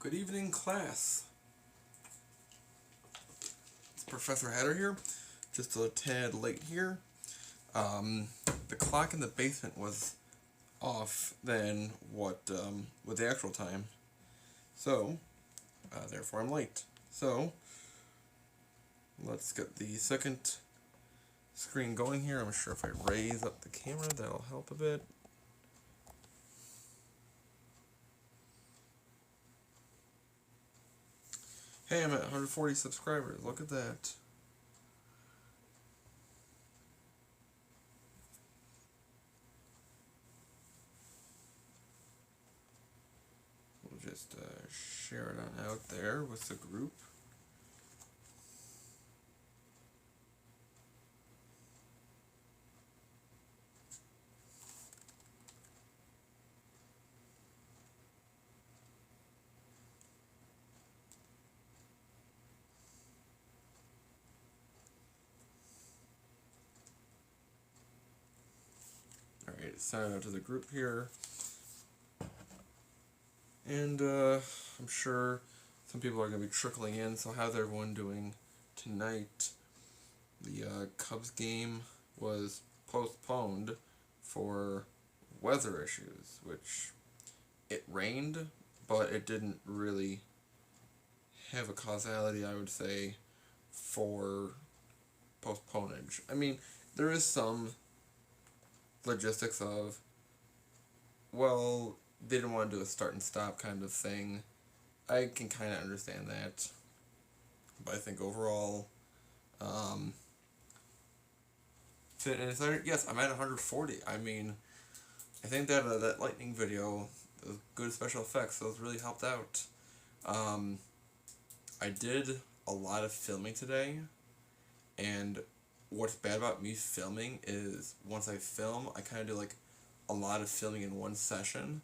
Good evening, class. It's Professor Hatter here. Just a tad late here. Um, the clock in the basement was off than what with the actual time, so therefore I'm late. So let's get the second screen going here. I'm sure if I raise up the camera, that'll help a bit. Hey, I'm at 140 subscribers. Look at that. We'll just share it on out there with the group. Alright, send it out to the group here. And I'm sure some people are going to be trickling in, so how's everyone doing tonight? The Cubs game was postponed for weather issues, which it rained, but it didn't really have a causality, I would say, for postponage. I mean, there is some logistics of, well, they didn't want to do a start and stop kind of thing. I can kind of understand that, but I think overall, fitness. Yes, I'm at 140. I mean, I think that that lightning video, those good special effects, those really helped out. I did a lot of filming today, and what's bad about me filming is once I film, I kind of do like a lot of filming in one session,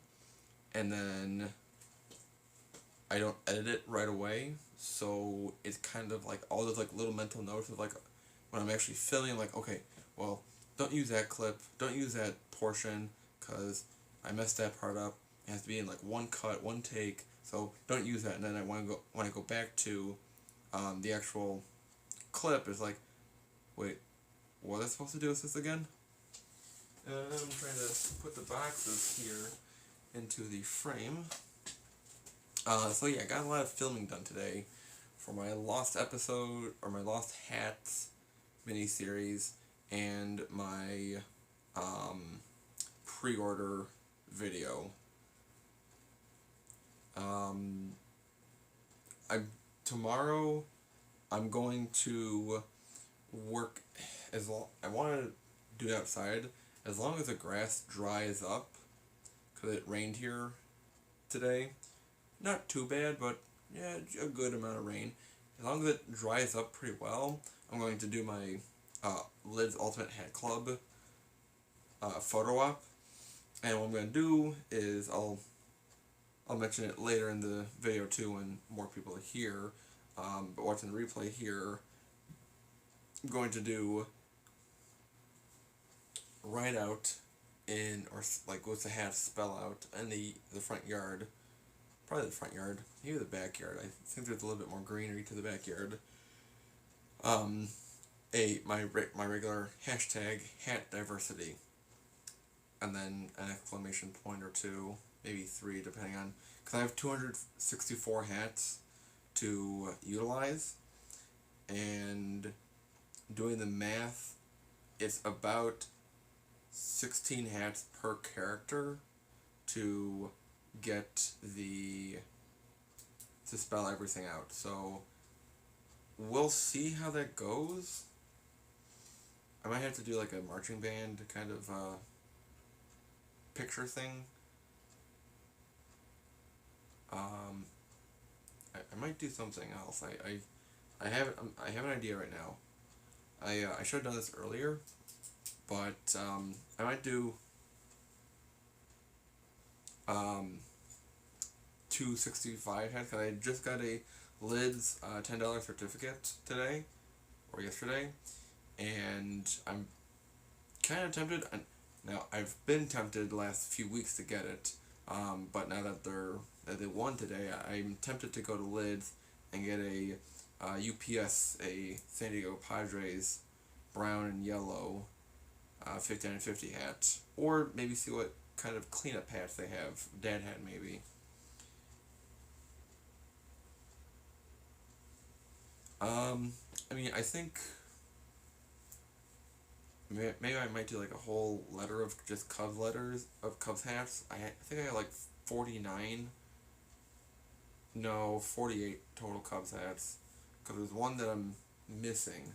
and then I don't edit it right away, so it's kind of like all those like little mental notes of like when I'm actually filming, like, okay, well, don't use that clip, don't use that portion, because I messed that part up. It has to be in like one cut, one take, so don't use that. And then when I go back to the actual clip, it's like, wait, what was I supposed to do with this again? I'm trying to put the boxes here into the frame. So yeah, I got a lot of filming done today for my Lost episode, or my Lost Hats miniseries, and my pre-order video. Tomorrow I'm going to work I want to do it outside as long as the grass dries up, because it rained here today. Not too bad, but yeah, a good amount of rain. As long as it dries up pretty well, I'm going to do my Lids Ultimate Hat Club photo op. And what I'm going to do is I'll mention it later in the video too when more people are here. But watching the replay here, I'm going to do write out in, or like what's the hat spell out in the front yard. Probably the front yard, maybe the backyard. I think there's a little bit more greenery to the backyard. My regular hashtag hat diversity, and then an exclamation point or two, maybe three, depending on, because I have 264 hats to utilize, and doing the math, it's about 16 hats per character to get to spell everything out. So we'll see how that goes. I might have to do like a marching band kind of picture thing. I might do something else. I have an idea right now. I should have done this earlier, but I might do 265 hats, because I just got a Lids $10 certificate today, or yesterday, and I'm kind of tempted. Now, I've been tempted the last few weeks to get it, But now that they won today, I'm tempted to go to Lids and get a UPS, a San Diego Padres brown and yellow 59 and 50 hat, or maybe see what kind of cleanup hats they have. Dad hat maybe. I mean, I think maybe I might do like a whole letter of just Cubs letters of Cubs hats. I think I have like 49, no, 48 total Cubs hats. Because there's one that I'm missing.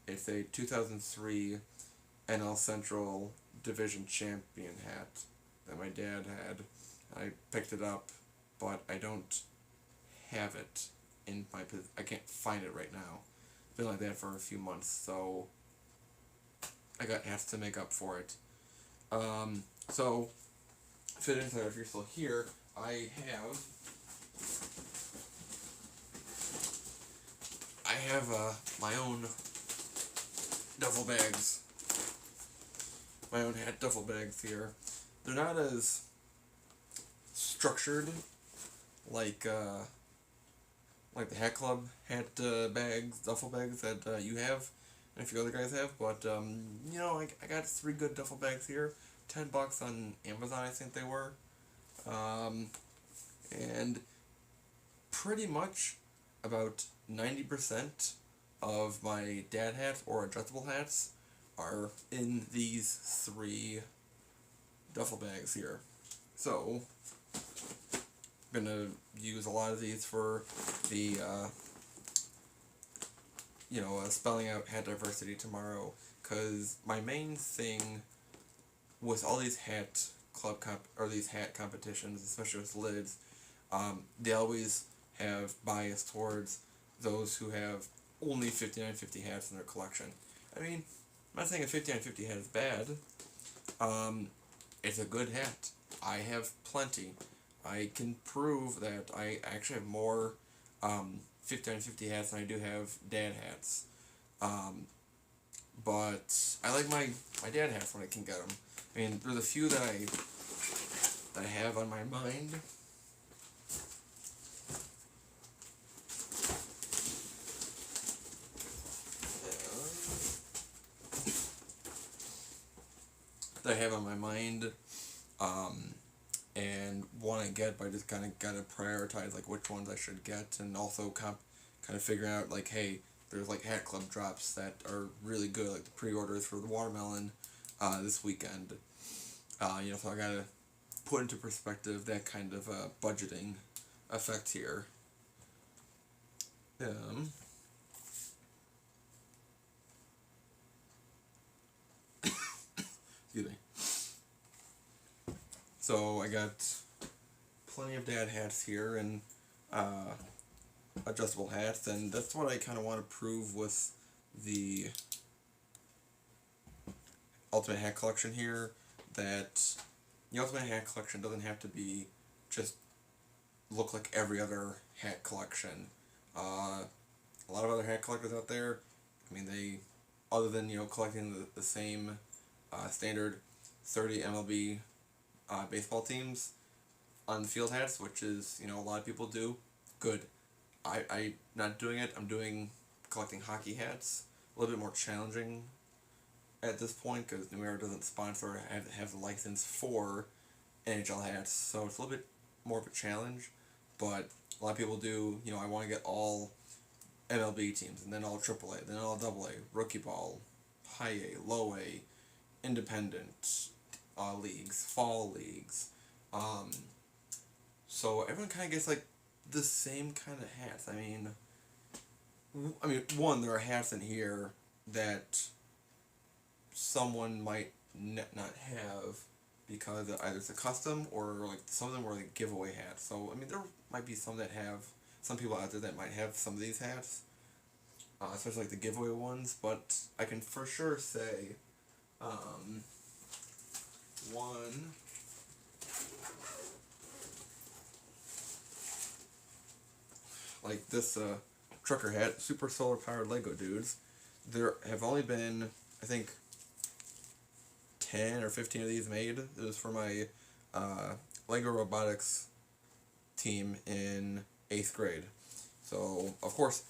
It's a 2003 NL Central Division Champion hat that my dad had. I picked it up, but I don't have it in my. I can't find it right now. It's been like that for a few months, so I got hats to make up for it. So, Fit Insider, if you're still here, I have my own duffel bags, my own hat duffel bags here. They're not as structured like the Hat Club hat bags, duffel bags that you have, and a few other guys have. But I got 3 good duffel bags here. $10 on Amazon, I think they were, and pretty much about 90% of my dad hats or adjustable hats are in these 3 duffel bags here. So, I'm gonna use a lot of these for the spelling out hat diversity tomorrow, because my main thing with all these hat these hat competitions, especially with Lids, they always have bias towards those who have only 5950 hats in their collection. I mean, I'm not saying a 5950 hat is bad. It's a good hat. I have plenty. I can prove that I actually have more 5950 hats than I do have dad hats. But I like my dad hats when I can get them. I mean, there's a few that I have on my mind. That I have on my mind, and want to get, but I just kind of gotta prioritize like which ones I should get, and also kind of figuring out like, hey, there's like Hat Club drops that are really good, like the pre-orders for the watermelon this weekend. So I gotta put into perspective that kind of budgeting effect here. Excuse me. So I got plenty of dad hats here and adjustable hats, and that's what I kind of want to prove with the Ultimate Hat Collection here, that the Ultimate Hat Collection doesn't have to be just look like every other hat collection. A lot of other hat collectors out there, I mean, they, other than, collecting the same standard 30 MLB baseball teams on field hats, which is, a lot of people do, good. I'm not doing it. I'm collecting hockey hats, a little bit more challenging at this point, because New Era doesn't sponsor or have the license for NHL hats, so it's a little bit more of a challenge, but a lot of people do, I want to get all MLB teams, and then all AAA, then all AA, rookie ball, high A, low A, independent leagues, fall leagues, so everyone kind of gets like the same kind of hats. I mean, one, there are hats in here that someone might not have because either it's a custom or like some of them were like giveaway hats. So there might be some people out there that might have some of these hats, especially like the giveaway ones. But I can for sure say, one, like this trucker hat, super solar powered Lego dudes. There have only been, I think, 10 or 15 of these made. It was for my Lego robotics team in 8th grade. So, of course,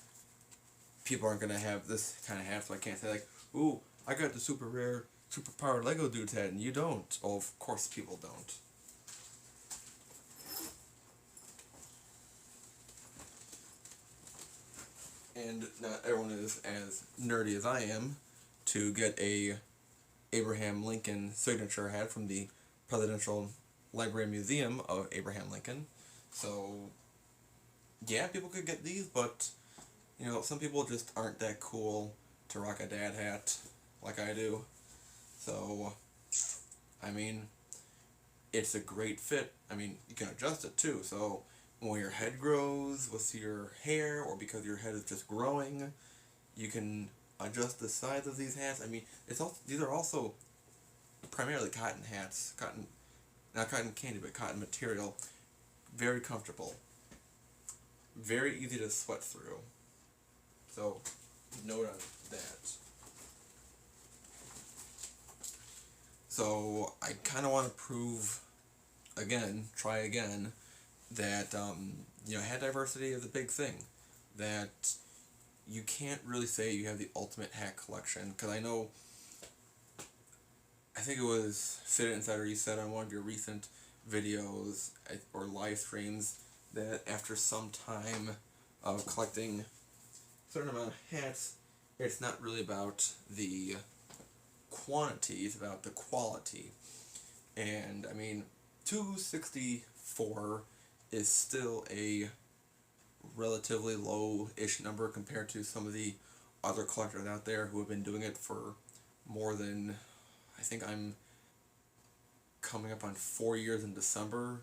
people aren't going to have this kind of hat, so I can't say, like, ooh, I got the super rare, super powered Lego dude's hat, and you don't. Well, of course people don't. And not everyone is as nerdy as I am to get a Abraham Lincoln signature hat from the Presidential Library Museum of Abraham Lincoln. So, yeah, people could get these, but, you know, some people just aren't that cool to rock a dad hat like I do. So, I mean, it's a great fit. I mean, you can adjust it too. So, when your head grows with your hair, or because your head is just growing, you can adjust the size of these hats. I mean, these are also primarily cotton hats. Not cotton candy, but cotton material. Very comfortable. Very easy to sweat through. So, note on that. So, I kind of want to try again, that, hat diversity is a big thing. That you can't really say you have the ultimate hat collection, because I think it was Fit Insider, you said on one of your recent videos or live streams that after some time of collecting a certain amount of hats, it's not really about the quantity, it's about the quality. And, I mean, 264 is still a relatively low-ish number compared to some of the other collectors out there who have been doing it for more than, I think I'm coming up on 4 years in December.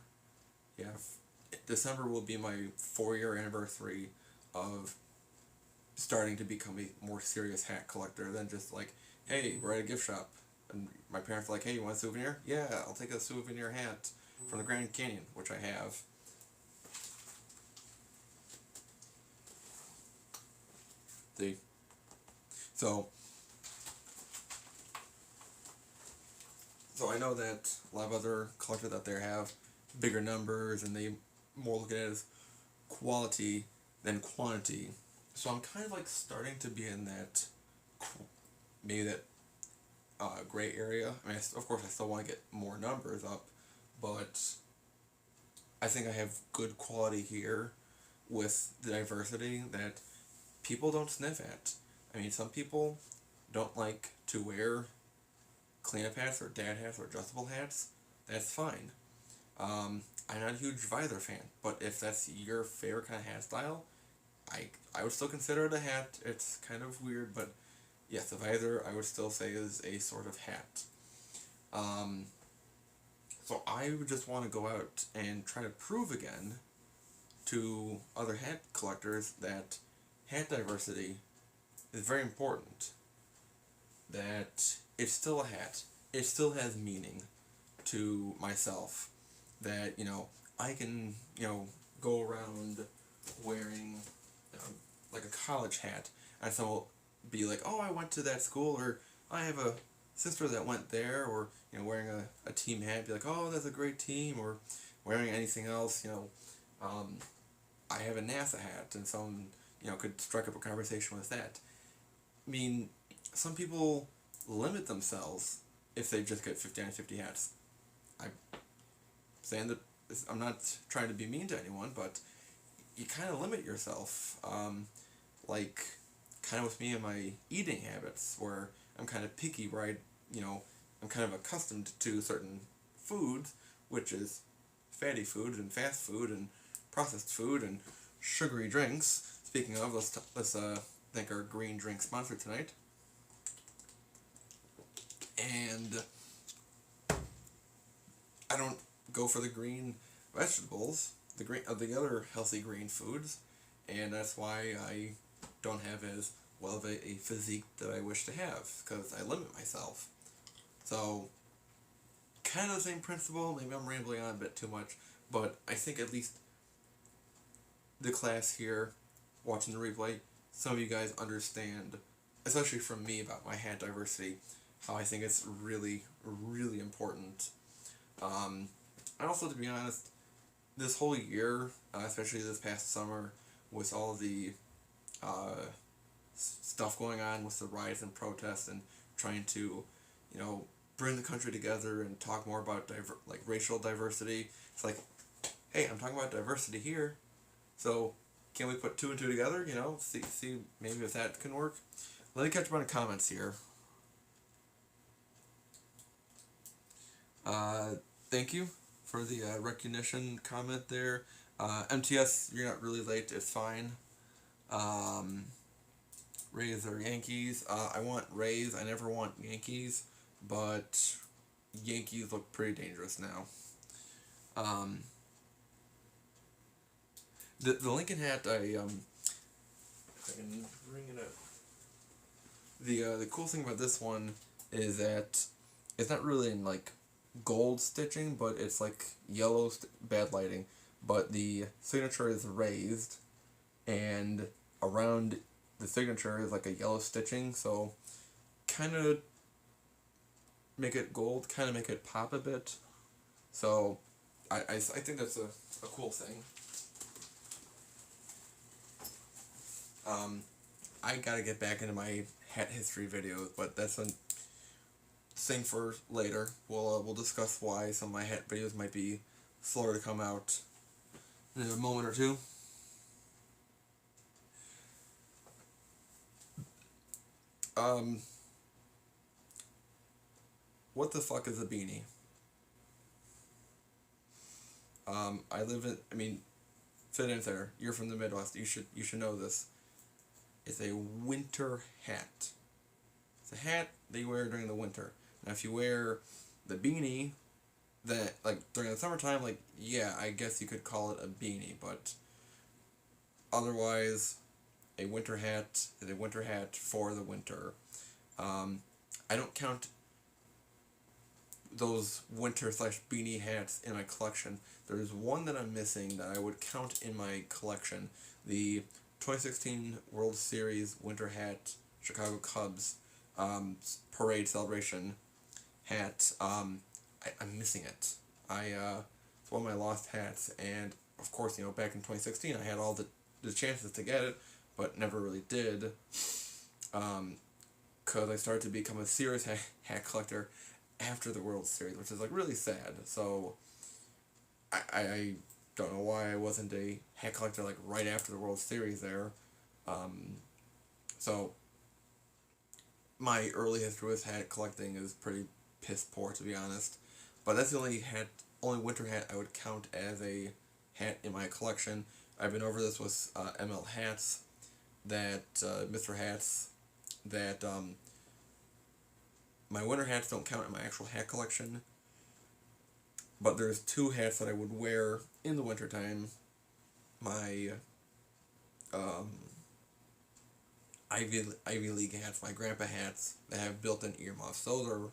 Yeah, December will be my 4-year anniversary of starting to become a more serious hat collector than just like, hey, we're at a gift shop. And my parents are like, hey, you want a souvenir? Yeah, I'll take a souvenir hat from the Grand Canyon, which I have. See? So I know that a lot of other collectors out there have bigger numbers, and they more look at it as quality than quantity. So I'm kind of like starting to be in that, maybe that gray area. I mean, of course I still want to get more numbers up, but I think I have good quality here with the diversity that people don't sniff at. I mean, some people don't like to wear cleanup hats or dad hats or adjustable hats. That's fine. I'm not a huge visor fan, but if that's your favorite kind of hat style, I would still consider it a hat. It's kind of weird, but yes, a visor I would still say is a sort of hat. So I would just want to go out and try to prove again to other hat collectors that hat diversity is very important. That it's still a hat. It still has meaning to myself. That, I can, go around wearing like a college hat, and someone will be like, oh, I went to that school, or I have a sister that went there, or, wearing a team hat, be like, oh, that's a great team, or wearing anything else, I have a NASA hat, and someone, could strike up a conversation with that. I mean, some people limit themselves if they just get 50 on 50 hats. I'm saying that I'm not trying to be mean to anyone, but you kind of limit yourself. Like, kind of with me and my eating habits, where I'm kind of picky, where I'm kind of accustomed to certain foods, which is fatty foods and fast food and processed food and sugary drinks. Speaking of, let's thank our green drink sponsor tonight. And I don't go for the green vegetables, the other healthy green foods, and that's why I don't have as well of a physique that I wish to have, because I limit myself. So, kind of the same principle. Maybe I'm rambling on a bit too much, but I think at least the class here, watching the replay, some of you guys understand, especially from me, about my hat diversity, how I think it's really, really important. And also, to be honest, this whole year, especially this past summer, with all the uh, stuff going on with the riots and protests and trying to, you know, bring the country together and talk more about like racial diversity. It's like, hey, I'm talking about diversity here, so can we put two and two together? You know, see maybe if that can work. Let me catch up on the comments here. Uh, Thank you for the recognition comment there. MTS, you're not really late. It's fine. Um, Rays or Yankees. I want Rays. I never want Yankees, but Yankees look pretty dangerous now. Um, the Lincoln hat. If I can bring it up. The cool thing about this one is that it's not really in like gold stitching, but it's like yellow bad lighting. But the signature is raised, and around the signature is like a yellow stitching. So kind of make it gold, kind of make it pop a bit. So I think that's a cool thing. I gotta get back into my hat history videos, but that's a thing for later. We'll discuss why some of my hat videos might be slower to come out in a moment or two. What the fuck is a beanie? I live in. I mean, fit in there. You're from the Midwest. You should know this. It's a winter hat. It's a hat that you wear during the winter. Now, if you wear the beanie, that like during the summertime, like yeah, I guess you could call it a beanie, but otherwise, a winter hat is a winter hat for the winter. I don't count those winter / beanie hats in my collection. There's one that I'm missing that I would count in my collection. The 2016 World Series winter hat, Chicago Cubs parade celebration hat. I'm missing it. It's one of my lost hats, and of course, you know, back in 2016, I had all the chances to get it, but never really did. Because I started to become a serious hat collector after the World Series, which is like really sad. So I don't know why I wasn't a hat collector like right after the World Series there. So my early history with hat collecting is pretty piss poor, to be honest. But that's the only winter hat I would count as a hat in my collection. I've been over this with ML Hats, that Mr. Hats, that my winter hats don't count in my actual hat collection. But there's two hats that I would wear in the wintertime. My Ivy League hats, my grandpa hats that have built-in earmuffs. Those are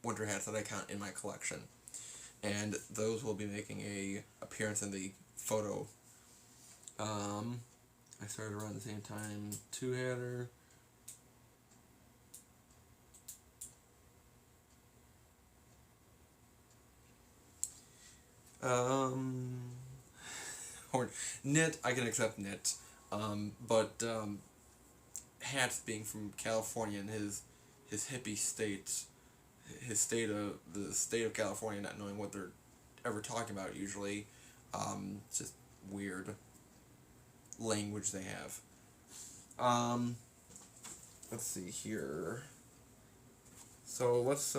winter hats that I count in my collection. And those will be making a appearance in the photo. I started around the same time. Two-hatter. Or knit, I can accept knit. But Hats being from California and his hippie state, the state of California, not knowing what they're ever talking about usually, just weird language they have. Let's see here. So let's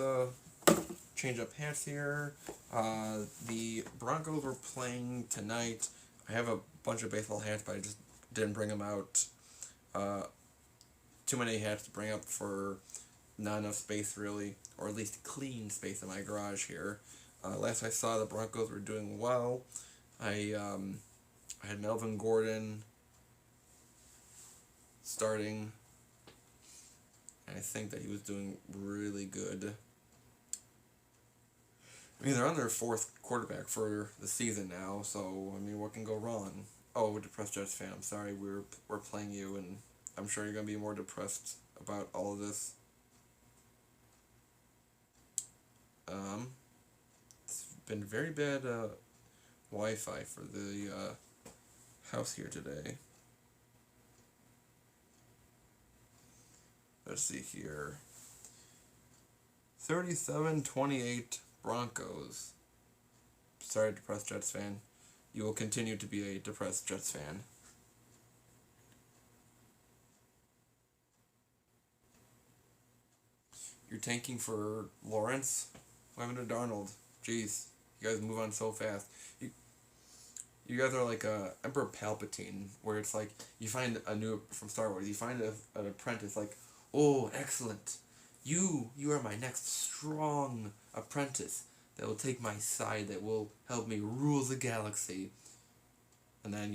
change up hats here. The Broncos were playing tonight. I have a bunch of baseball hats, but I just didn't bring them out. Too many hats to bring up for not enough space, really, or at least clean space in my garage here. Last I saw, the Broncos were doing well. I had Melvin Gordon starting, and I think that he was doing really good. I mean, they're on their fourth quarterback for the season now, so, I mean, what can go wrong? Oh, depressed Jets fan, I'm sorry, we're playing you, and I'm sure you're going to be more depressed about all of this. It's Been very bad Wi-Fi for the house here today. Let's see here. 37-28 Broncos. Sorry, depressed Jets fan. You will continue to be a depressed Jets fan. You're tanking for Lawrence? What happened to Darnold? Jeez, you guys move on so fast. You guys are like Emperor Palpatine, where it's like you find a new from Star Wars. You find an apprentice, like, oh, excellent. You are my next strong apprentice that will take my side, that will help me rule the galaxy. And then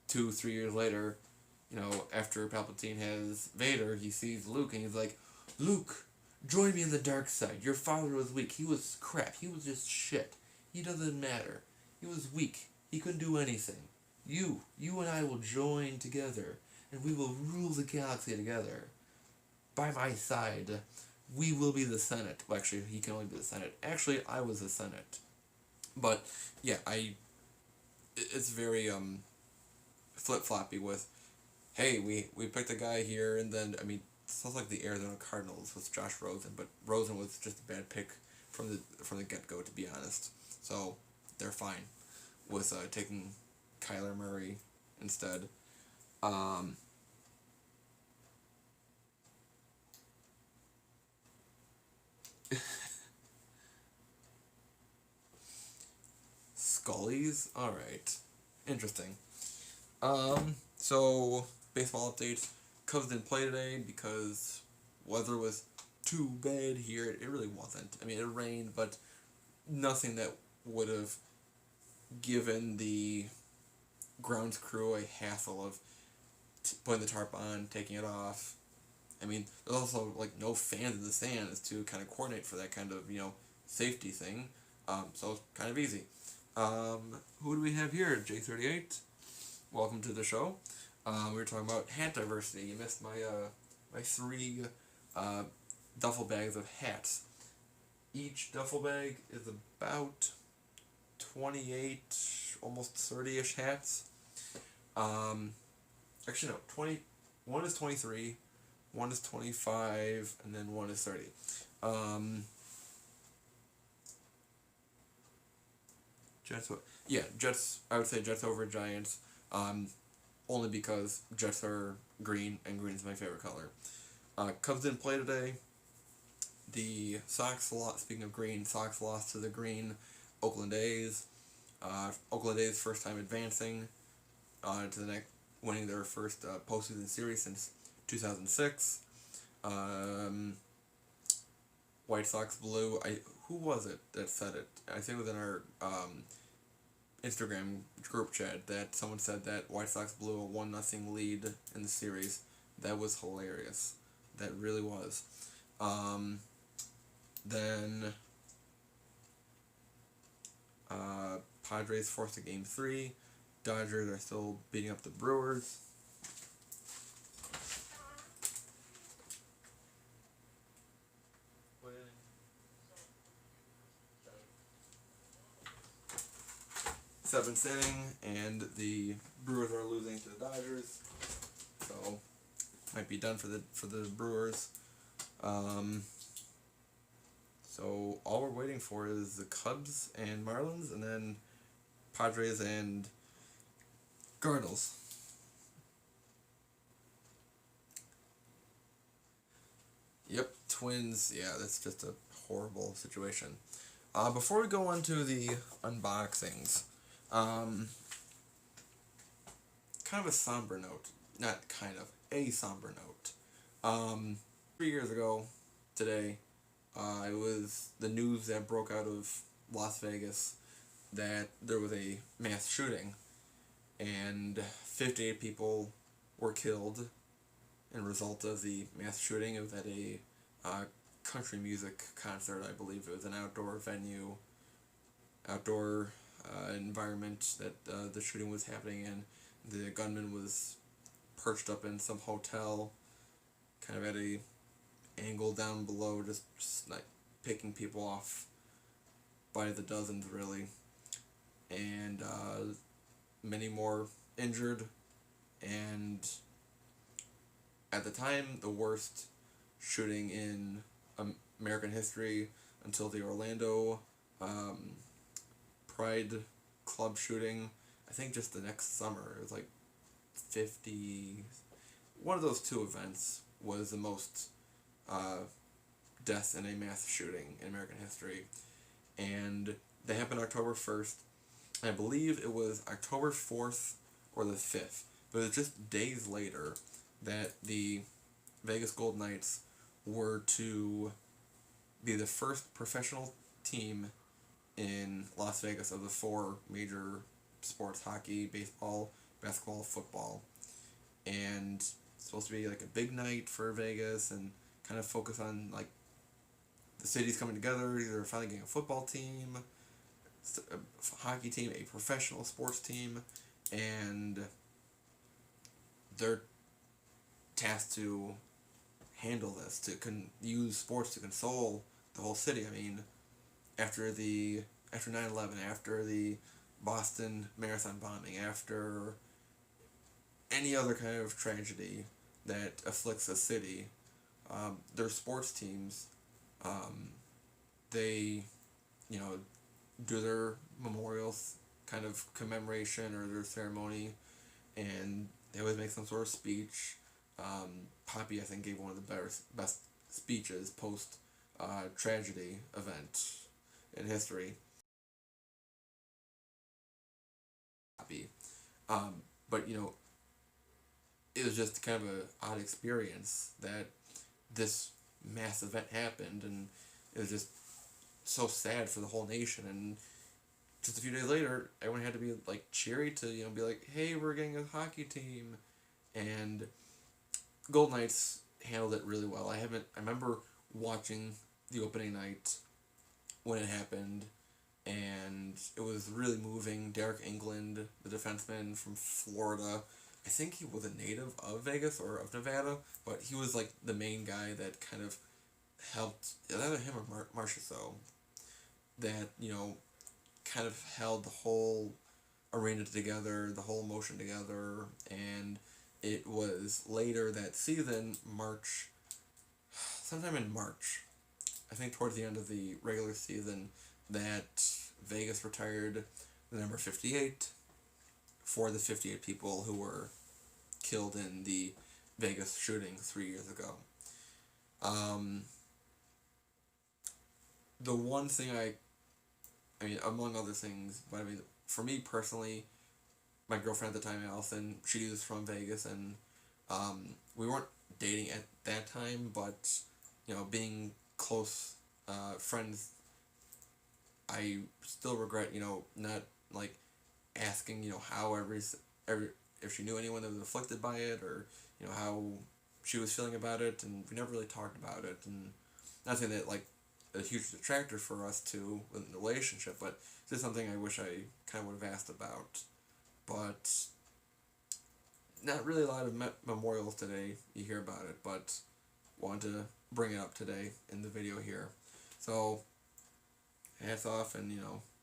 2-3 years later, after Palpatine has Vader, he sees Luke and he's like, Luke, join me in the dark side. Your father was weak. He was crap. He was just shit. He doesn't matter. He was weak. He couldn't do anything. You and I will join together, and we will rule the galaxy together. By my side, we will be the Senate. Well, actually, he can only be the Senate. Actually, I was the Senate. But, yeah, it's very, flip-floppy with, hey, we picked a guy here, and then, I mean, it sounds like the Arizona Cardinals with Josh Rosen, but Rosen was just a bad pick from the get-go, to be honest. So, they're fine with taking Kyler Murray instead. Scullies? Alright. Interesting. So, baseball update. Cubs didn't play today because weather was too bad here. It really wasn't. I mean, it rained, but nothing that would have given the grounds crew a hassle of putting the tarp on, taking it off. I mean, there's also like no fans in the stands to kind of coordinate for that kind of safety thing. So it's kind of easy. Who do we have here? J38. Welcome to the show. We were talking about hat diversity. You missed my 3 duffel bags of hats. Each duffel bag is about 28, almost 30-ish hats. Actually, no, 20. One is 23, one is 25, and then one is 30. Jets. Yeah, Jets. I would say Jets over Giants. Only because Jets are green, and green is my favorite color. Cubs didn't play today. The Sox lost. Speaking of green, Sox lost to the green Oakland A's. Oakland A's first time advancing to the next, winning their first postseason series since 2006. White Sox blue. Who was it that said it? I think it was in our Instagram group chat that someone said that White Sox blew a 1-0 lead in the series. That was hilarious. That really was. Then Padres forced a game 3. Dodgers are still beating up the Brewers. Seventh inning, and the Brewers are losing to the Dodgers, so might be done for the Brewers. So all we're waiting for is the Cubs and Marlins, and then Padres and Cardinals. Yep, Twins. Yeah, that's just a horrible situation. Before we go on to the unboxings, kind of a somber note. Not kind of, a somber note. 3 years ago today, it was the news that broke out of Las Vegas that there was a mass shooting, and 58 people were killed in result of the mass shooting. It was at a country music concert, I believe. It was an outdoor venue, outdoor environment that the shooting was happening in. The gunman was perched up in some hotel, kind of at a angle down below, just like picking people off. by the dozens, really. And many more injured. And at the time, the worst shooting in American history until the Orlando Pride Club shooting. I think just the next summer, it was like 50. One of those two events was the most deaths in a mass shooting in American history. And they happened October 1st. I believe it was October 4th or the 5th. But it was just days later that the Vegas Golden Knights were to be the first professional team in Las Vegas of the four major sports: hockey, baseball, basketball, football. And it's supposed to be like a big night for Vegas and kind of focus on like the city's coming together, either finally getting a football team, a hockey team, a professional sports team, and they're tasked to handle this, to use sports to console the whole city. I mean, after 9/11, after the Boston Marathon bombing, after any other kind of tragedy that afflicts a city, their sports teams, they, do their memorials kind of commemoration or their ceremony, and they always make some sort of speech. Poppy, I think, gave one of the best speeches post tragedy event in history. Poppy. But it was just kind of an odd experience that this mass event happened, and it was just so sad for the whole nation. And just a few days later, everyone had to be like cheery to be like, hey, we're getting a hockey team. And Golden Knights handled it really well. I remember watching the opening night when it happened, and it was really moving. Derek England, the defenseman from Florida, I think he was a native of Vegas or of Nevada, but he was like the main guy that kind of helped, either him or Marchessault, that, kind of held the whole arena together, the whole emotion together. And it was later that season, sometime in March, I think towards the end of the regular season, that Vegas retired the number 58 for the 58 people who were killed in the Vegas shooting 3 years ago. The one thing I mean, among other things, but I mean, for me personally, my girlfriend at the time, Allison, she was from Vegas, and we weren't dating at that time, but, being close friends, I still regret, not, like, asking, how if she knew anyone that was afflicted by it, or, how she was feeling about it, and we never really talked about it. And not saying that, like, a huge detractor for us two in the relationship, but it's just something I wish I kind of would have asked about. But not really a lot of memorials today. You hear about it, but wanted to bring it up today in the video here. So, hats off, and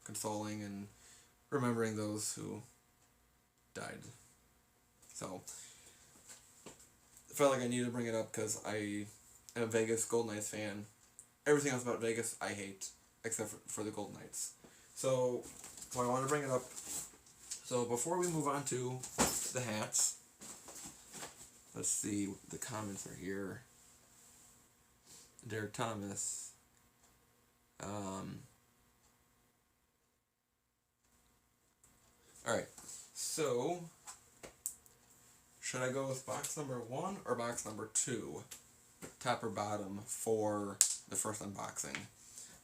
consoling and remembering those who died. So, I felt like I needed to bring it up because I am a Vegas Golden Knights fan. Everything else about Vegas I hate, except for the Golden Knights. So I want to bring it up. So before we move on to the hats, let's see, the comments are here. Derek Thomas. Alright, so should I go with box number 1 or box number 2? Top or bottom for the first unboxing?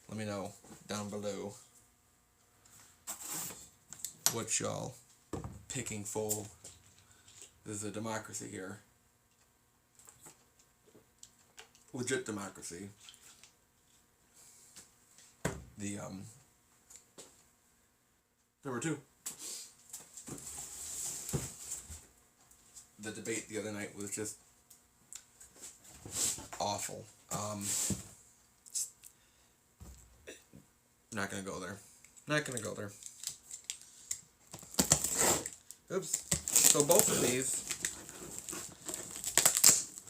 Let me know down below what y'all picking for. This is a democracy here. Legit democracy. The number 2. The debate the other night was just awful. Not gonna go there. Not gonna go there. Oops. So both of these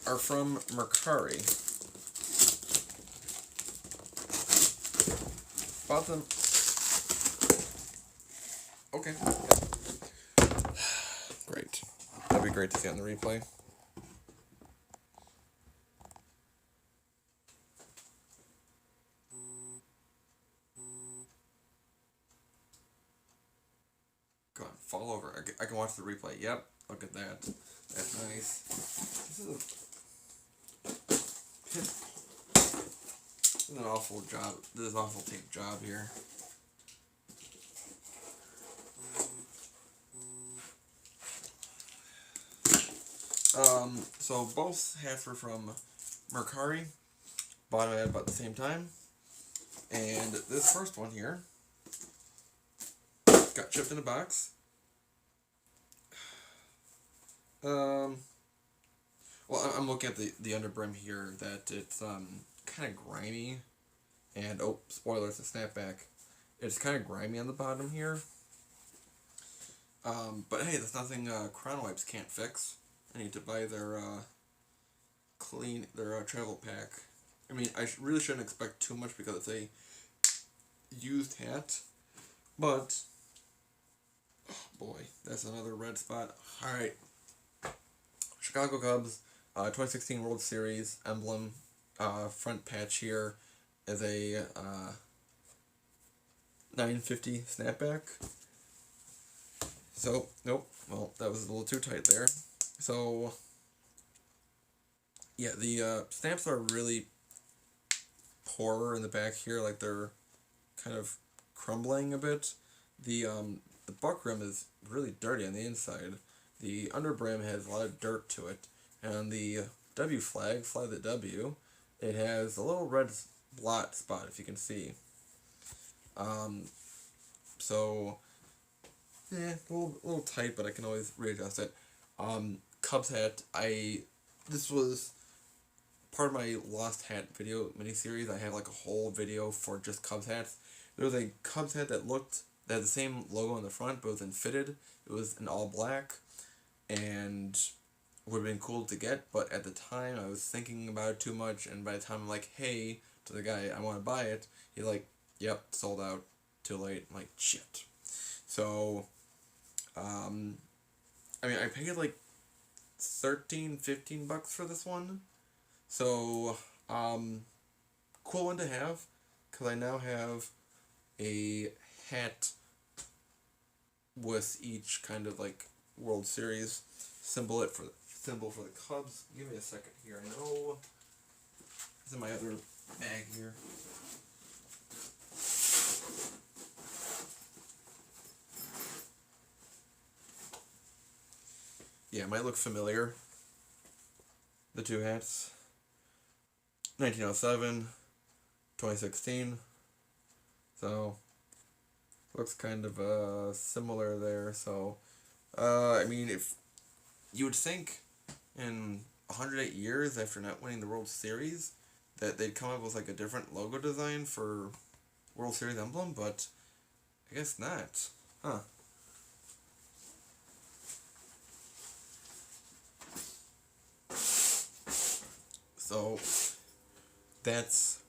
are from Mercari. Bought them. Okay. Great. That'd be great to see on the replay. Go on, fall over. I can watch the replay. Yep. Look at that. That's nice. This is an awful job. This is an awful tape job here. So both hats were from Mercari. Bought them at about the same time. And this first one here got shipped in a box. Well, I'm looking at the underbrim here, that it's kind of grimy, and oh, spoiler, it's a snapback. It's kind of grimy on the bottom here. But hey, there's nothing Crown Wipes can't fix. I need to buy their travel pack. I mean, I really shouldn't expect too much because it's a used hat, but oh boy, that's another red spot. All right. Chicago Cubs, 2016 World Series emblem, front patch here is a 950 snapback. So, nope, well, that was a little too tight there. So, yeah, the stamps are really poorer in the back here, like they're kind of crumbling a bit. The buckram is really dirty on the inside. The underbrim has a lot of dirt to it, and the W flag the W, it has a little red blot spot, if you can see. So, yeah, a little tight, but I can always readjust it. Cubs hat, this was part of my Lost Hat video miniseries. I have like a whole video for just Cubs hats. There was a Cubs hat that had the same logo on the front, but it was fitted. It was in all black, and would have been cool to get, but at the time I was thinking about it too much, and by the time I'm like, hey, to the guy, I want to buy it, he's like, yep, sold out, too late. I'm like, shit. So, I mean, I paid like $13-15 for this one, so, cool one to have, because I now have a hat with each kind of like World Series symbol for the Cubs. Give me a second here. I know it's in my other bag here. Yeah, it might look familiar. The two hats. 1907, 2016. So, looks kind of similar there. So, I mean, if you would think in 108 years after not winning the World Series that they'd come up with like a different logo design for World Series emblem, but I guess not. Huh. So that's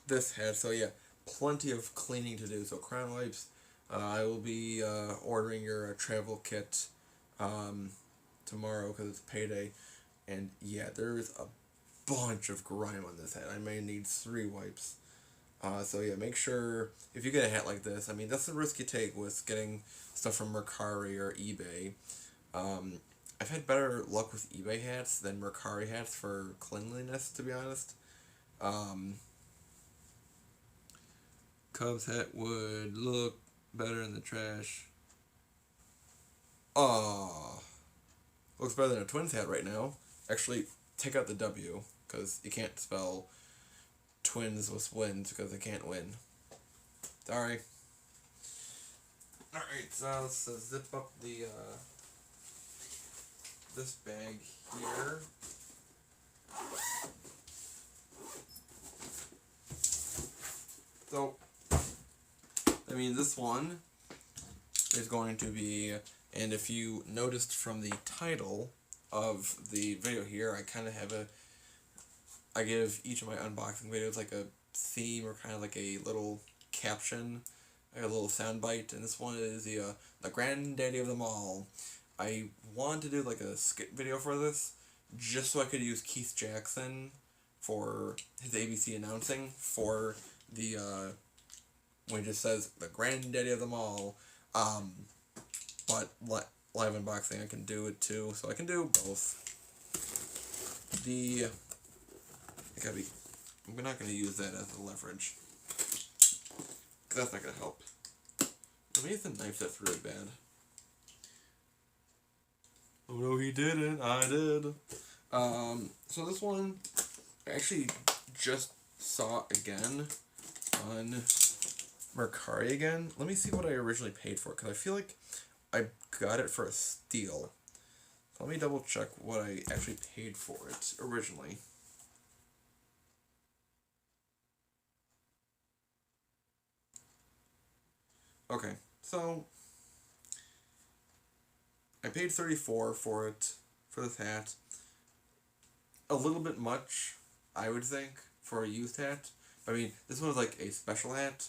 this hat. So yeah, plenty of cleaning to do. So Crown Wipes, I will be ordering your travel kit tomorrow because it's payday, and yeah, there's a bunch of grime on this hat. I may need 3 wipes. So yeah, make sure if you get a hat like this, I mean, that's the risk you take with getting stuff from Mercari or eBay. I've had better luck with eBay hats than Mercari hats for cleanliness, to be honest. Cubs hat would look better in the trash. Looks better than a Twins hat right now. Actually, take out the W, because you can't spell Twins with wins, because they can't win. Sorry. Alright, so let's zip up the, this bag here. So, I mean, this one is going to be, and if you noticed from the title of the video here, I kind of have I give each of my unboxing videos like a theme or kind of like a little caption, like a little soundbite, and this one is the granddaddy of them all. I wanted to do like a skit video for this, just so I could use Keith Jackson for his ABC announcing for the when he just says the granddaddy of them all. But live unboxing I can do it too, so I can do both. We're not gonna use that as a leverage, cause that's not gonna help. Let me use the knife that's really bad. Oh no, he didn't. I did. So this one, I actually just saw again on Mercari again. Let me see what I originally paid for it, because I feel like I got it for a steal. So let me double check what I actually paid for it originally. Okay, so I paid $34 for it, for this hat. A little bit much, I would think, for a used hat. I mean, this one was like a special hat,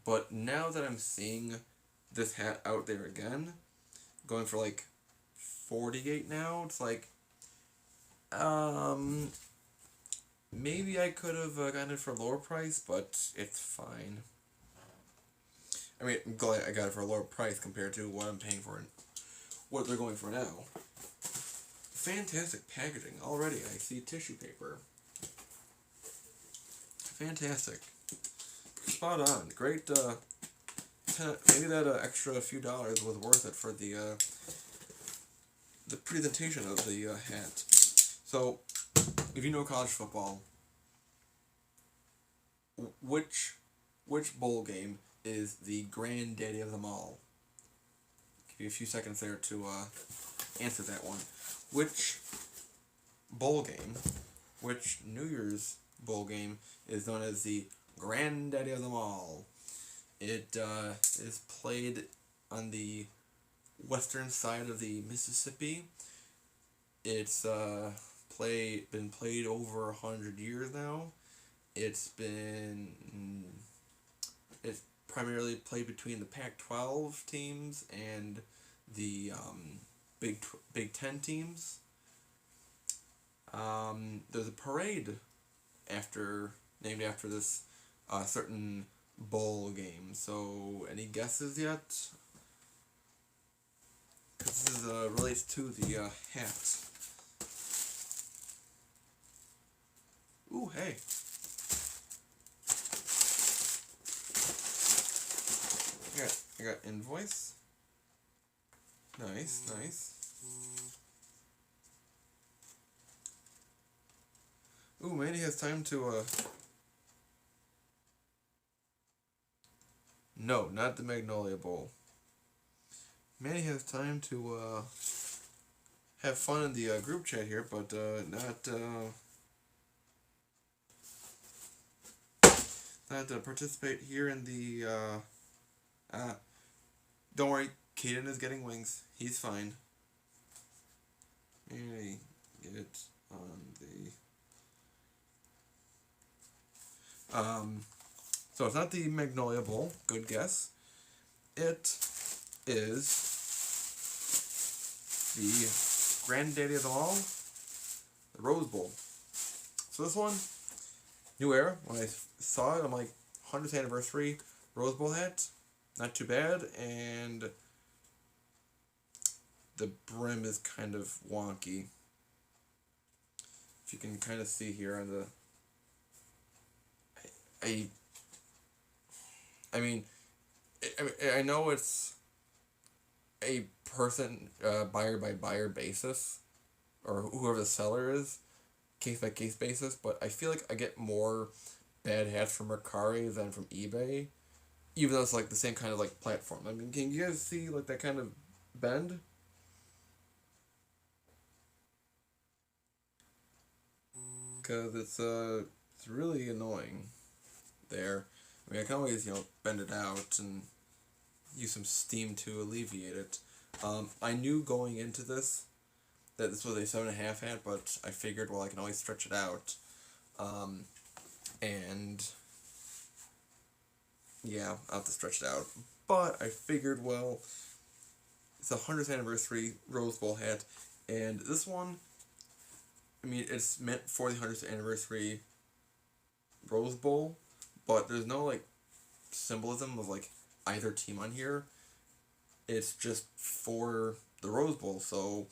but now that I'm seeing this hat out there again, going for like $48 now, it's like, maybe I could have gotten it for a lower price, but it's fine. I mean, I'm glad I got it for a lower price compared to what I'm paying for it, what they're going for now. Fantastic packaging already. I see tissue paper. Fantastic. Spot on. Great. Maybe that extra few dollars was worth it for the presentation of the hat. So, if you know college football, which bowl game is the granddaddy of them all? Give you a few seconds there to answer that one. Which bowl game, which New Year's bowl game is known as the granddaddy of them all? It is played on the western side of the Mississippi. It's been played over 100 years now. It's primarily played between the Pac-12 teams and the Big Ten teams. There's a parade named after this certain bowl game. So, any guesses yet? This is relates to the hat. Ooh, hey. I got invoice. Nice, nice. Ooh, Manny has time to, No, not the Magnolia Bowl. Manny has time to, have fun in the, group chat here, but, not participate here in the, don't worry, Caden is getting wings. He's fine. Manny, get on the... So it's not the Magnolia Bowl. Good guess. It is the granddaddy of them all, the Rose Bowl. So this one, new era. When I saw it, I'm like, 100th anniversary Rose Bowl hat. Not too bad, and the brim is kind of wonky. If you can kind of see here on the... I know it's a person, buyer by buyer basis, or whoever the seller is, case by case basis, but I feel like I get more bad hats from Mercari than from eBay, even though it's like the same kind of like platform. I mean, can you guys see like that kind of bend? Because it's really annoying there. I mean, I can always, bend it out and use some steam to alleviate it. I knew going into this that this was a 7.5 hat, but I figured, well, I can always stretch it out. Um, and yeah, I'll have to stretch it out. But I figured, well, it's a 100th anniversary Rose Bowl hat, and this one, I mean, it's meant for the 100th anniversary Rose Bowl, but there's no, like, symbolism of, like, either team on here. It's just for the Rose Bowl, so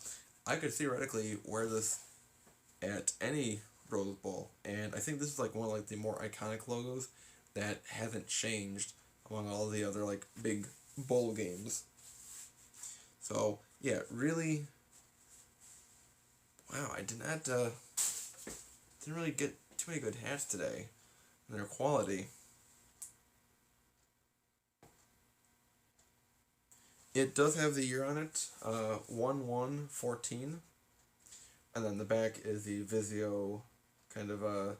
I could theoretically wear this at any Rose Bowl, and I think this is, like, one of, like, the more iconic logos that hasn't changed among all the other, like, big bowl games. So, yeah, really, wow, I didn't really get too many good hats today, and their quality. It does have the year on it, 1/1/14, and then the back is the Vizio kind of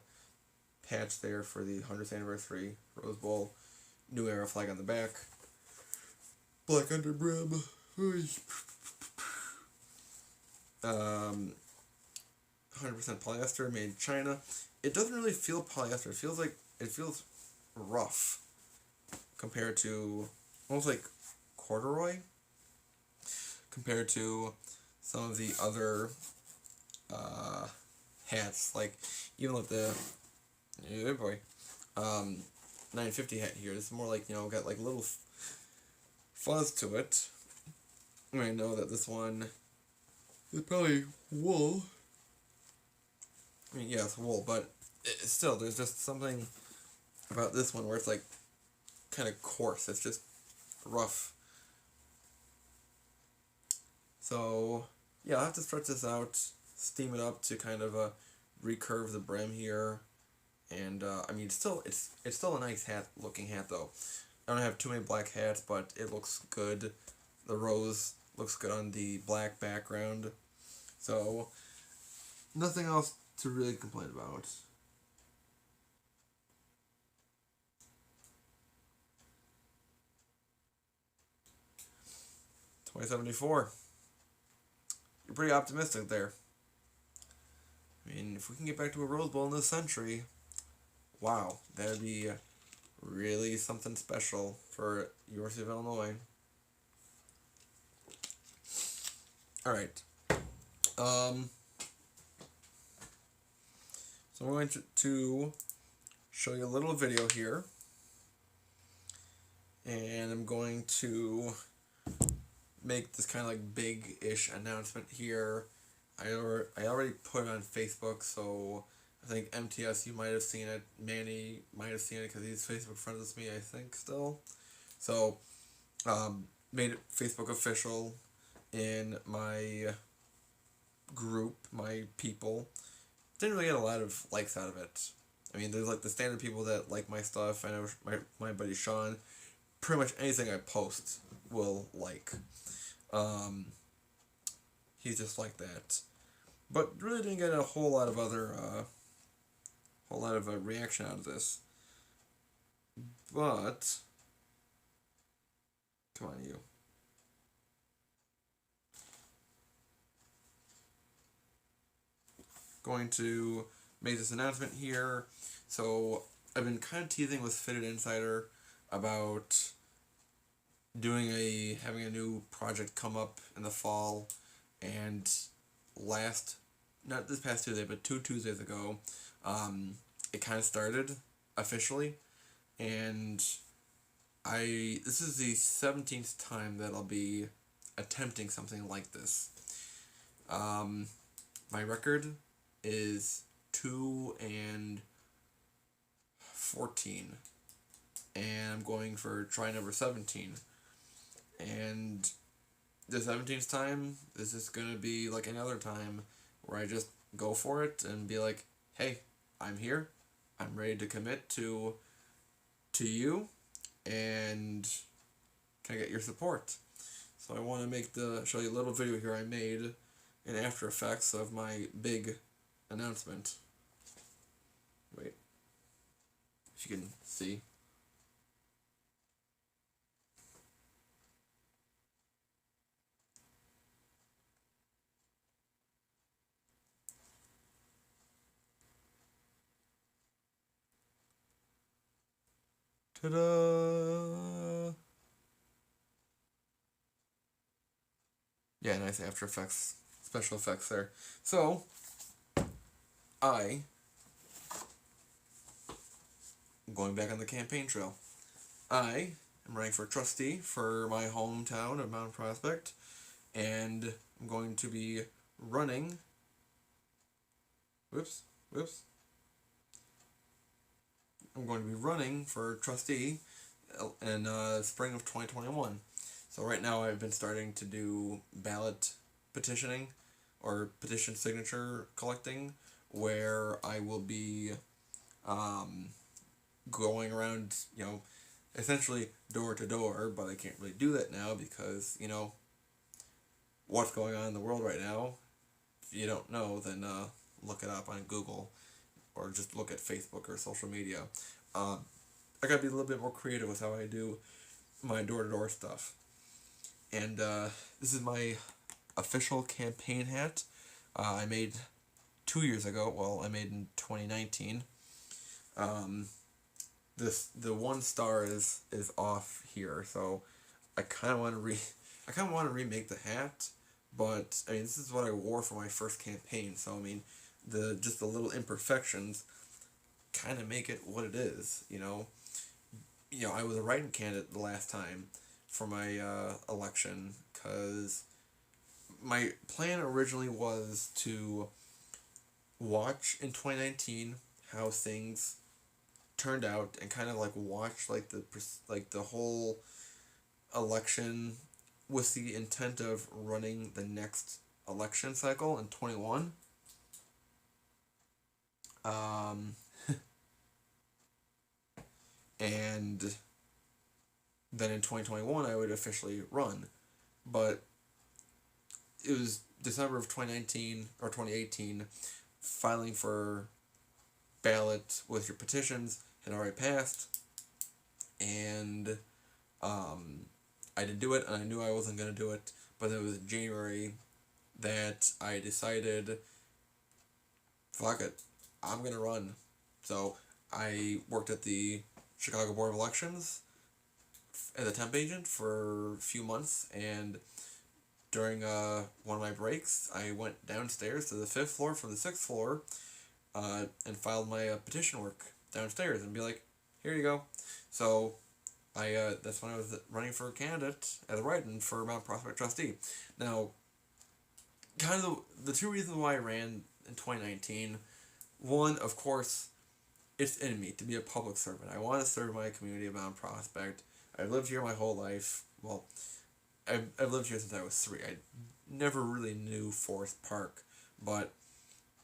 patch there for the 100th anniversary Rose Bowl. New Era flag on the back. Black under brim. 100% polyester, made in China. It doesn't really feel polyester. It feels rough compared to almost like corduroy compared to some of the other hats, like even like the 950 hat here. It's more like, got like little fuzz to it. I know that this one is probably wool. I mean, yeah, it's wool, but still, there's just something about this one where it's like kind of coarse. It's just rough. So, yeah, I'll have to stretch this out, steam it up to kind of recurve the brim here. And, I mean, it's still a nice looking hat, though. I don't have too many black hats, but it looks good. The rose looks good on the black background. So, nothing else to really complain about. $20.74. You're pretty optimistic there. I mean, if we can get back to a Rose Bowl in this century, wow, that'd be really something special for University of Illinois. All right. So I'm going to show you a little video here, and I'm going to make this kind of like big-ish announcement here. I already put it on Facebook, so I think MTS, you might have seen it. Manny might have seen it because he's Facebook friends with me, I think, still. So, made it Facebook official in my group, my people. Didn't really get a lot of likes out of it. I mean, there's like the standard people that like my stuff. I know my buddy Sean, pretty much anything I post will like. He's just like that. But really didn't get a whole lot of reaction out of this. But, come on, you. Going to make this announcement here. So, I've been kind of teasing with Fitted Insider about having a new project come up in the fall, and not this past Tuesday, but 2 Tuesdays ago, it kind of started officially, and this is the 17th time that I'll be attempting something like this. My record is 2-14, and I'm going for try number 17. And the 17th time, this is going to be like another time where I just go for it and be like, hey, I'm here. I'm ready to commit to you, and can I get your support? So I want to show you a little video here I made in After Effects of my big announcement. Wait. If you can see. Ta-da! Yeah, nice After Effects, special effects there. So, I am going back on the campaign trail. I am running for trustee for my hometown of Mount Prospect, and I'm going to be running. Whoops, whoops. I'm going to be running for trustee in spring of 2021. So right now I've been starting to do ballot petitioning or petition signature collecting, where I will be um, going around, essentially door to door, but I can't really do that now because, what's going on in the world right now. If you don't know, then look it up on Google or just look at Facebook or social media. I gotta be a little bit more creative with how I do my door to door stuff. And this is my official campaign hat. I made 2 years ago. Well, I made in 2019. The 1 star is off here, so I kind of want to remake the hat. But I mean, this is what I wore for my first campaign. So I mean, the little imperfections kind of make it what it is. I was a write-in candidate the last time for my election, because my plan originally was to watch in 2019 how things turned out and kind of like watch the whole election with the intent of running the next election cycle in 21. And then in 2021 I would officially run. But it was December of 2019 or 2018, filing for ballot with your petitions had already passed, and I didn't do it, and I knew I wasn't going to do it, but it was January that I decided, fuck it, I'm going to run. So I worked at the Chicago Board of Elections as a temp agent for a few months, and during one of my breaks, I went downstairs to the 5th floor from the 6th floor and filed my petition work downstairs and be like, here you go. So that's when I was running for a candidate as a write-in for Mount Prospect trustee. Now, kind of the two reasons why I ran in 2019, one, of course, it's in me to be a public servant. I want to serve my community of Mount Prospect. I've lived here my whole life. Well, I've lived here since I was 3. I never really knew Forest Park, but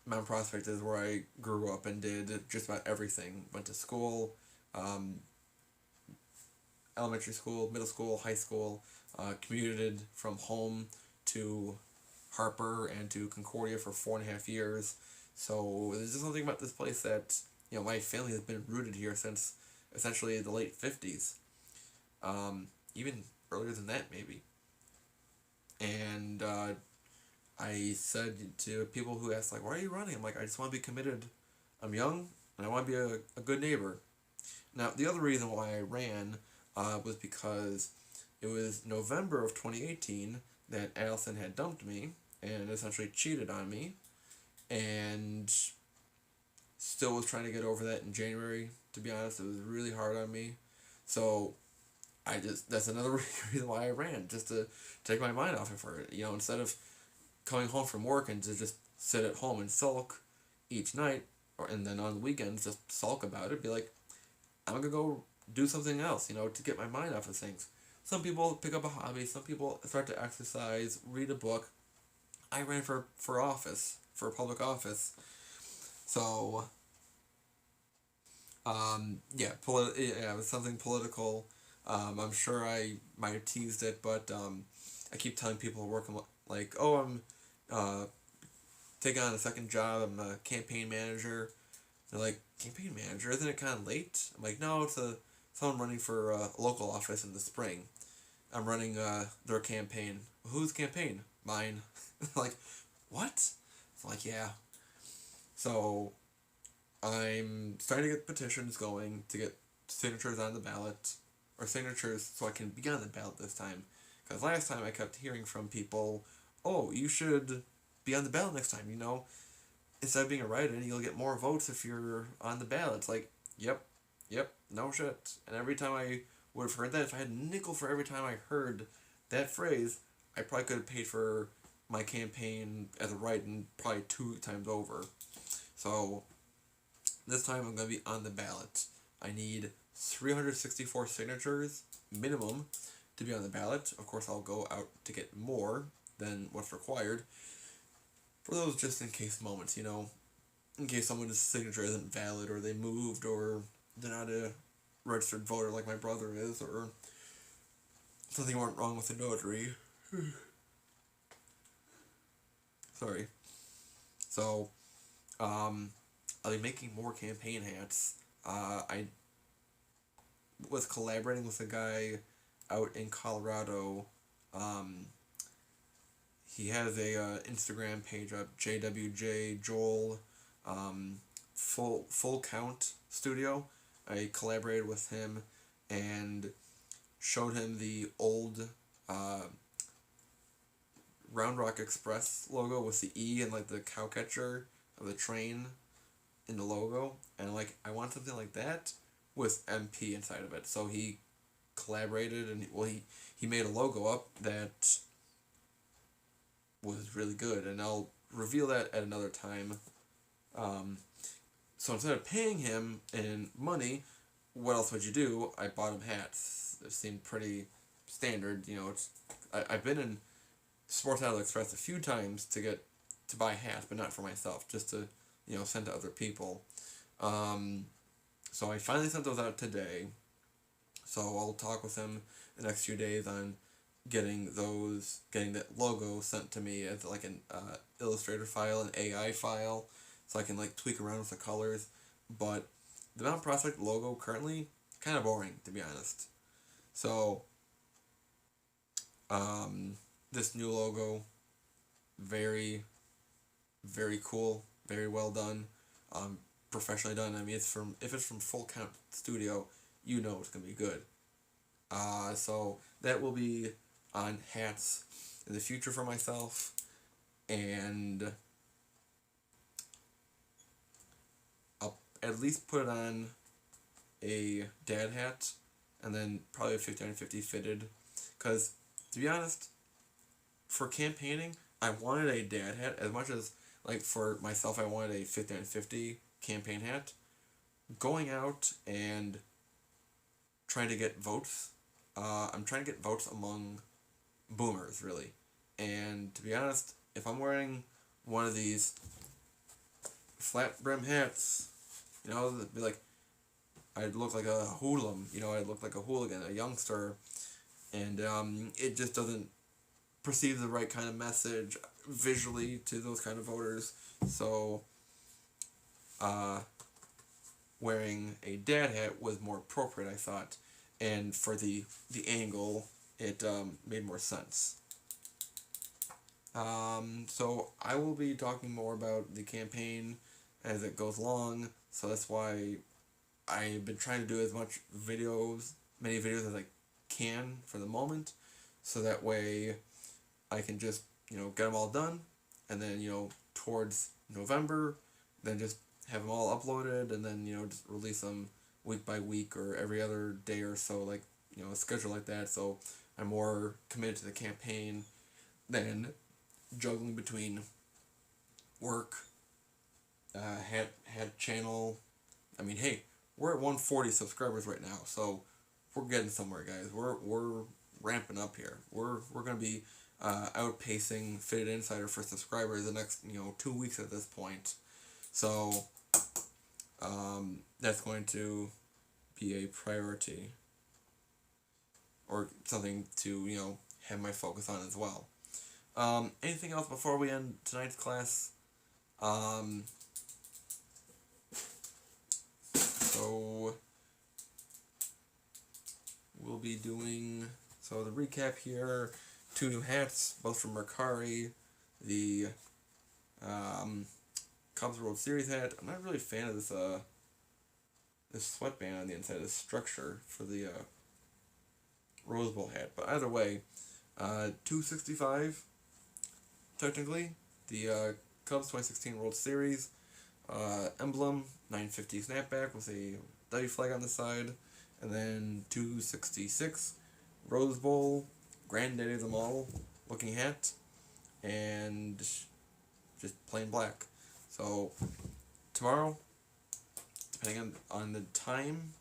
Mount Prospect is where I grew up and did just about everything. Went to school, elementary school, middle school, high school, commuted from home to Harper and to Concordia for 4.5 years. So there's just something about this place that, my family has been rooted here since essentially the late 50s. Even earlier than that, maybe. And I said to people who asked, like, why are you running? I'm like, I just want to be committed. I'm young, and I want to be a good neighbor. Now, the other reason why I ran was because it was November of 2018 that Allison had dumped me and essentially cheated on me, and still was trying to get over that in January. To be honest, it was really hard on me. So that's another reason why I ran, just to take my mind off of her. Instead of coming home from work and to just sit at home and sulk each night, and then on the weekends just sulk about it, be like, I'm gonna go do something else, to get my mind off of things. Some people pick up a hobby, some people start to exercise, read a book. I ran for office, for public office. So, it was something political. I'm sure I might have teased it, but I keep telling people working like, oh, I'm taking on a second job. I'm a campaign manager. They're like, campaign manager? Isn't it kind of late? I'm like, no, it's someone running for a local office in the spring. I'm running their campaign. Whose campaign? Mine. Like, what? I'm like, yeah. So I'm starting to get petitions going to get signatures on the ballot, or signatures so I can be on the ballot this time. Because last time I kept hearing from people, oh, you should be on the ballot next time, you know? Instead of being a write-in, you'll get more votes if you're on the ballot. It's like, yep, no shit. And every time I would have heard that, if I had a nickel for every time I heard that phrase, I probably could have paid for my campaign as a write-in probably 2 times over. So, this time I'm going to be on the ballot. I need 364 signatures minimum to be on the ballot. Of course, I'll go out to get more than what's required for those just in case moments, you know, in case someone's signature isn't valid, or they moved, or they're not a registered voter like my brother is, or something went wrong with the notary. Sorry. So, I'll be making more campaign hats. I was collaborating with a guy out in Colorado. He has a Instagram page up, JWJ Joel, full count studio. I collaborated with him and showed him the old Round Rock Express logo with the E and like the cow catcher of the train in the logo, and like I want something like that with MP inside of it. So he collaborated, and he made a logo up that was really good, and I'll reveal that at another time. So instead of paying him in money, what else would you do? I bought him hats. It seemed pretty standard, you know. I've been in Sports Outlet Express a few times to buy hats, but not for myself, just to, you know, send to other people. So I finally sent those out today. So I'll talk with him the next few days on getting that logo sent to me as like an Illustrator file, an AI file, so I can like tweak around with the colors. But the Mount Prospect logo currently kind of boring, to be honest. So this new logo, very, very cool, very well done, professionally done. I mean, if it's from Full Count Studio, you know it's gonna be good. So that will be on hats in the future for myself, and I'll at least put on a dad hat, and then probably a 50-50 fitted, because to be honest, for campaigning, I wanted a dad hat as much as, like, for myself, I wanted a 50-50 campaign hat. Going out and trying to get votes, I'm trying to get votes among boomers, really. And to be honest, if I'm wearing one of these flat brim hats, you know, it'd be like, I'd look like a hoodlum, you know, I'd look like a hooligan, a youngster, and it just doesn't perceive the right kind of message visually to those kind of voters. So, wearing a dad hat was more appropriate, I thought, and for the angle, it made more sense. So I will be talking more about the campaign as it goes along, so that's why I've been trying to do as many videos as I can for the moment, so that way I can just, you know, get them all done, and then, you know, towards November, then just have them all uploaded, and then, you know, just release them week by week or every other day or so, like, you know, a schedule like that, so I'm more committed to the campaign than juggling between work, hat channel. I mean, hey, we're at 140 subscribers right now, so we're getting somewhere, guys. We're ramping up here. We're gonna be outpacing Fitted Insider for subscribers the next, you know, 2 weeks at this point. So that's going to be a priority, or something to, you know, have my focus on as well. Anything else before we end tonight's class? So we'll be doing, so the recap here, 2 new hats, both from Mercari, the Cubs World Series hat. I'm not really a fan of this sweatband on the inside, this structure for the Rose Bowl hat. But either way, 265 technically. The Cubs 2016 World Series emblem, 950 snapback with a W flag on the side, and then 266 Rose Bowl, granddaddy of them all looking hat, and just plain black. So tomorrow, depending on the time,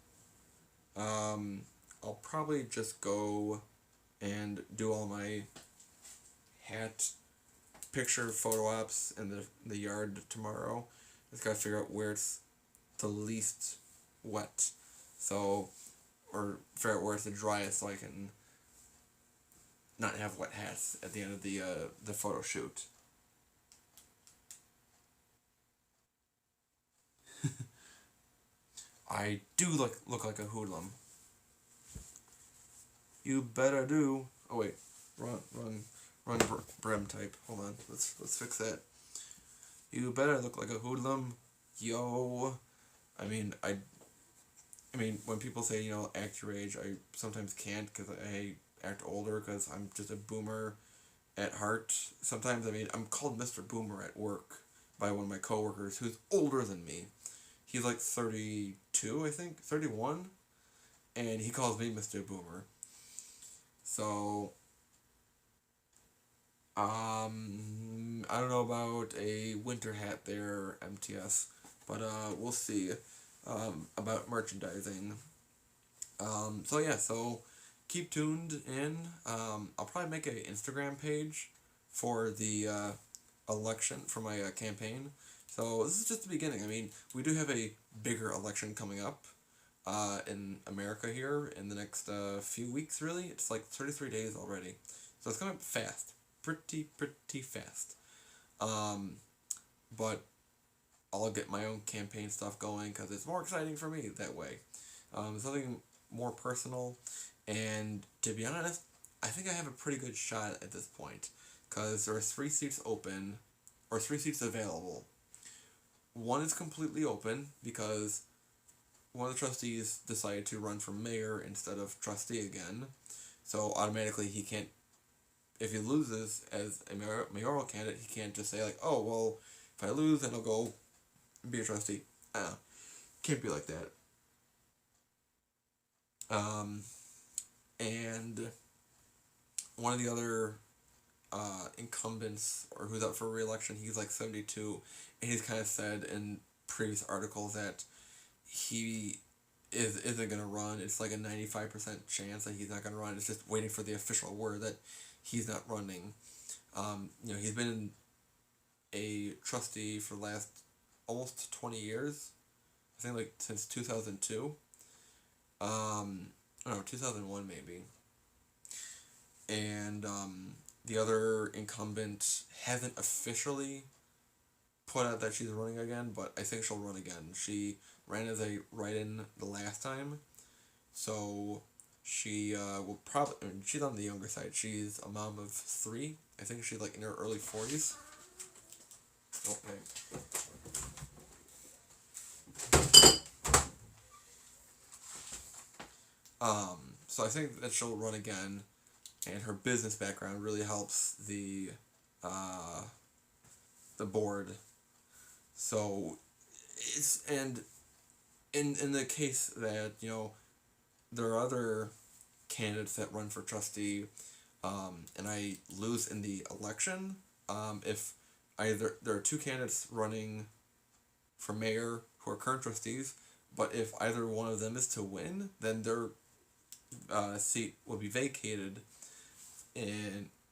I'll probably just go and do all my hat picture photo ops in the yard tomorrow. Just gotta figure out where it's the least wet, so, or figure out where it's the driest, so I can not have wet hats at the end of the photo shoot. I do look like a hoodlum. You better do. Oh wait, wrong brim type. Hold on, let's fix that. You better look like a hoodlum, yo. I mean, when people say, act your age, I sometimes can't because I act older because I'm just a boomer at heart. Sometimes, I'm called Mr. Boomer at work by one of my coworkers who's older than me. He's like 32, I think, 31, and he calls me Mr. Boomer. So, I don't know about a winter hat there, MTS, but we'll see about merchandising. So keep tuned in. I'll probably make an Instagram page for the election, for my campaign. So this is just the beginning. We do have a bigger election coming up in America here in the next few weeks, really. It's like 33 days already. So it's coming up fast. Pretty fast. But I'll get my own campaign stuff going because it's more exciting for me that way. Something more personal, and to be honest, I think I have a pretty good shot at this point because there are 3 seats open, or 3 seats available. One is completely open because one of the trustees decided to run for mayor instead of trustee again, so automatically he can't, if he loses as a mayoral candidate, he can't just say like, oh, well, if I lose, then I'll go be a trustee. Can't be like that. And one of the other incumbents, or who's up for re-election, he's like 72, and he's kind of said in previous articles that he isn't going to run. It's like a 95% chance that he's not going to run. It's just waiting for the official word that he's not running. He's been a trustee for the last almost 20 years. I think like since 2002. No, 2001 maybe. And the other incumbent hasn't officially put out that she's running again, but I think she'll run again. She ran as a write-in the last time, so she will probably. She's on the younger side. She's a mom of 3. I think she's like in her early 40s. Okay. So I think that she'll run again, and her business background really helps the board. So and in the case that there are other candidates that run for trustee, and I lose in the election, if either there are 2 candidates running for mayor who are current trustees, but if either one of them is to win, then their seat will be vacated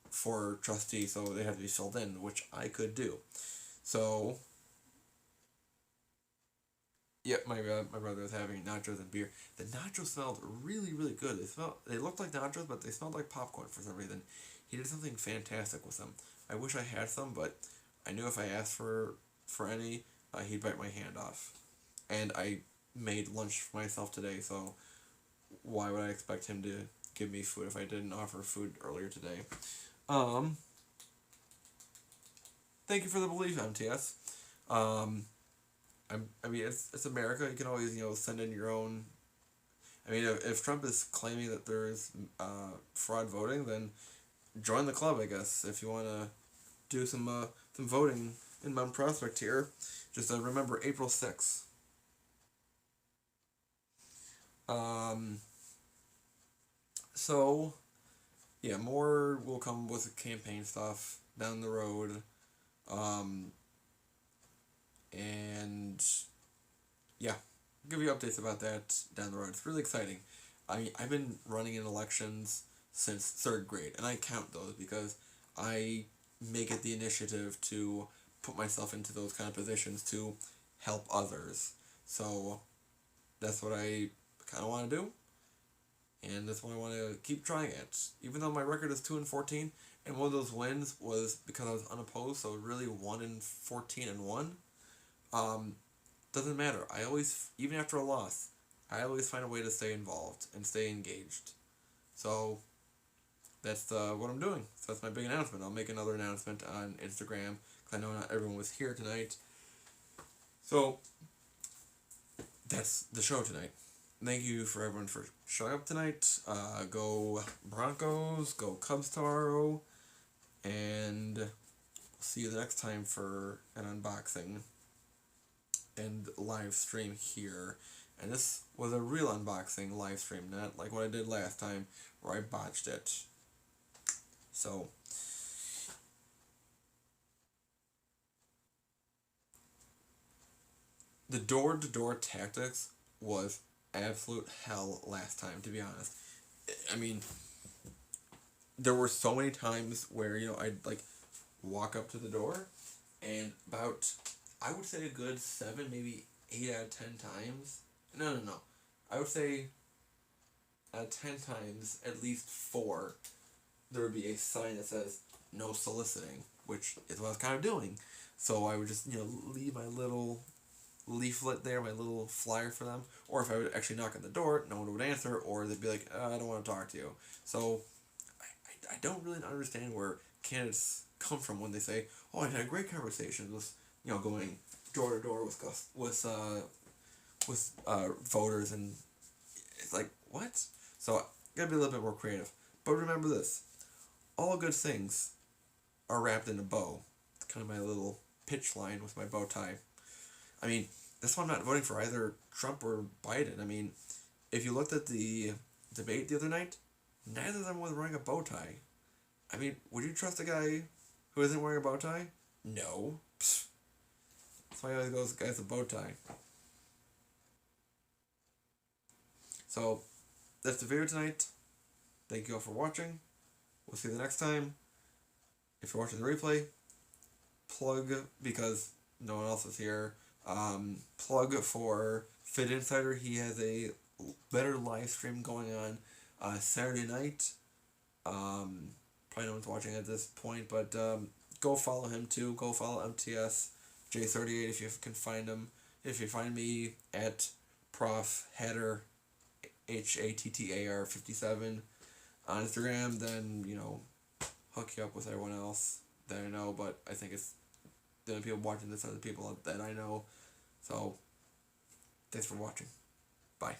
for trustee, so they have to be filled in, which I could do. So, yep, my brother was having nachos and beer. The nachos smelled really good. They looked like nachos, but they smelled like popcorn for some reason. He did something fantastic with them. I wish I had some, but I knew if I asked for any, he'd bite my hand off. And I made lunch for myself today, so why would I expect him to give me food if I didn't offer food earlier today? Thank you for the belief, MTS. I I mean, it's America. You can always send in your own. I mean, if Trump is claiming that there is fraud voting, then join the club, I guess. If you want to do some voting in Mount Prospect here, just remember April 6th. Um, so yeah, more will come with campaign stuff down the road. Um, and yeah, I'll give you updates about that down the road. It's really exciting. I've been running in elections since third grade, and I count those because I make it the initiative to put myself into those kind of positions to help others. So that's what I kind of want to do, and that's what I want to keep trying at. Even though my record is 2-14, and one of those wins was because I was unopposed, so really 1-14-1. Um, doesn't matter. I always, even after a loss, I always find a way to stay involved and stay engaged. So that's what I'm doing. So that's my big announcement. I'll make another announcement on Instagram because I know not everyone was here tonight. So that's the show tonight. Thank you for everyone for showing up tonight. Go Broncos, go Cubs tomorrow, and we'll see you the next time for an unboxing and live stream here. And this was a real unboxing live stream, not like what I did last time where I botched it. So the door-to-door tactics was absolute hell last time, to be honest. I mean, there were so many times where I'd like walk up to the door, and about, I would say, a good 7, maybe 8 out of 10 times. No. I would say out of 10 times, at least 4, there would be a sign that says no soliciting, which is what I was kind of doing. So I would just leave my little leaflet there, my little flyer for them. Or if I would actually knock on the door, no one would answer, or they'd be like, I don't want to talk to you. So I don't really understand where candidates come from when they say, oh, I had a great conversation with going door to door with voters, and it's like, what? So gotta be a little bit more creative. But remember this: all good things are wrapped in a bow. It's kind of my little pitch line with my bow tie. I mean, that's why I'm not voting for either Trump or Biden. I mean, if you looked at the debate the other night, neither of them was wearing a bow tie. I mean, would you trust a guy who isn't wearing a bow tie? No. Psst. That's why I always go with guys with a bow tie. So, that's the video tonight. Thank you all for watching. We'll see you the next time. If you're watching the replay, plug, because no one else is here, plug for Fit Insider. He has a better live stream going on Saturday night. Probably no one's watching at this point, but go follow him too. Go follow MTS J38 if you can find him. If you find me at Prof Hatter Hattar 57 on Instagram, then hook you up with everyone else that I know. But I think it's the only people watching this are the people that I know. So thanks for watching. Bye.